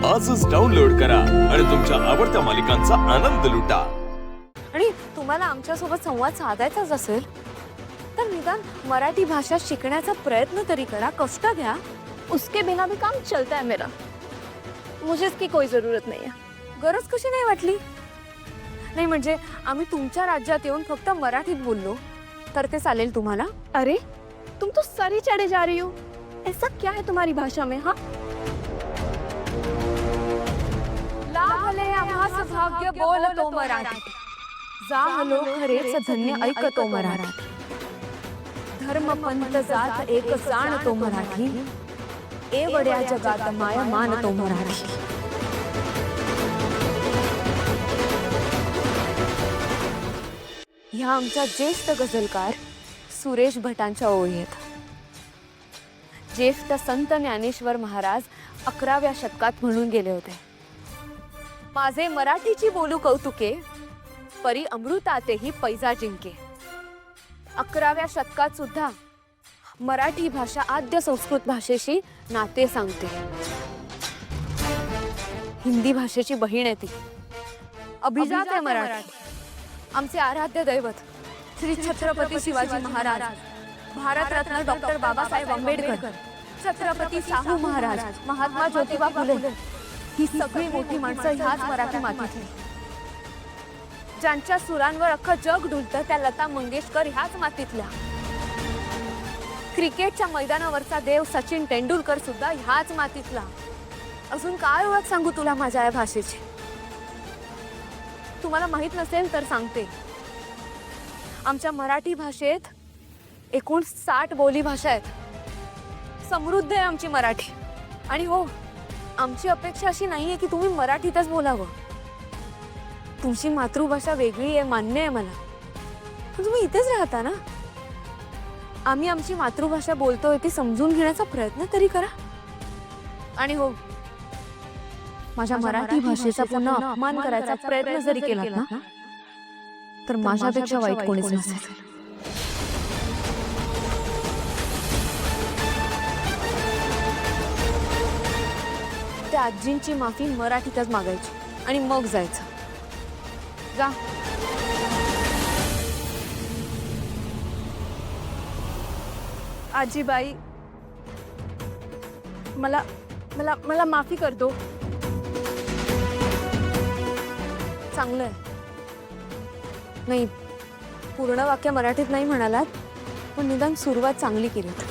आजच डाउनलोड करा आणि तुमच्या आवडत्या मालिकांचा आनंद लुटा। आणि तुम्हाला आमच्या सोबत संवाद साधायचाच असेल तर निदान मराठी भाषा शिकण्याचा प्रयत्न तरी करा, कष्ट घ्या। उसके बिना भी काम चलता है मेरा, मुझे इसकी कोई जरूरत नहीं है। गरज कशी नाही वाटली? नाही म्हणजे आम्ही तुमच्या राज्यात येऊन फक्त मराठीत बोललो तर ते चालेल तुम्हाला? अरे तुम तो सर ही चढ़े जा रही हो, ऐसा क्या है तुम्हारी भाषा में? हाँ, लाभले आम्हास भाग्य बोलतो मराठी, जाहलो खरेच धन्य ऐकतो मराठी, धर्म पंथ जात एक जाणतो मराठी, एवढ्या जगात माया मानतो मराठी। ह्या आमच्या ज्येष्ठ गझलकार सुरेश भटांच्या ओळी आहेत। ज्येष्ठ संत ज्ञानेश्वर महाराज 11व्या शतकात म्हणून गेले होते, माझे मराठीची बोलू कौतुके, परी अमृतातेही पैजा जिंके। 11व्या शतकात सुद्धा मराठी भाषा आद्य संस्कृत भाषेशी नाते सांगते। हिंदी भाषेची बहीण आहे ती, अभिजात आहे मराठी। आमचे आराध्य दैवत श्री छत्रपती शिवाजी महाराज, भारतरत्न डॉक्टर बाबासाहेब आंबेडकर, छत्रपती शाहू महाराज, महात्मा ज्योतिबा फुले, ही सगळी मोठी माणसं ह्याच मराठी मातीतली। ज्यांच्या सुरांवर अख्खं जग डुलतं त्या लता मंगेशकर ह्याच मातीतल्या। क्रिकेटच्या मैदानावरचा देव सचिन तेंडुलकर सुद्धा ह्याच मातीतला। अजून काय ओळख सांगू तुला माझ्या या भाषेची? तुम्हाला माहित नसेल तर सांगते, आमच्या मराठी भाषेत एकूण 60 बोली भाषा आहेत। समृद्ध आहे आमची मराठी। आणि हो, आमची अपेक्षा अशी नाहीये की तुम्ही मराठीतच बोलावं। तुमची मातृभाषा वेगळी आहे, मान्य आहे मला, पण तुम्ही इथेच राहता ना। आम्ही आमची मातृभाषा बोलतोय ती समजून घेण्याचा प्रयत्न तरी करा। आणि हो, माझ्या मराठी भाषेचा पुन्हा अपमान करायचा प्रयत्न जरी केला ना तर माझ्यापेक्षा वाईट कोणीच नसेल। त्या आजींची माफी मराठीतच मागायची आणि मग जायचं। जा। आजीबाई, मला मला मला माफी कर दो। चांगलं आहे। नाही, पूर्ण वाक्य मराठीत नाही म्हणालात, पण निदान सुरुवात चांगली केलीत।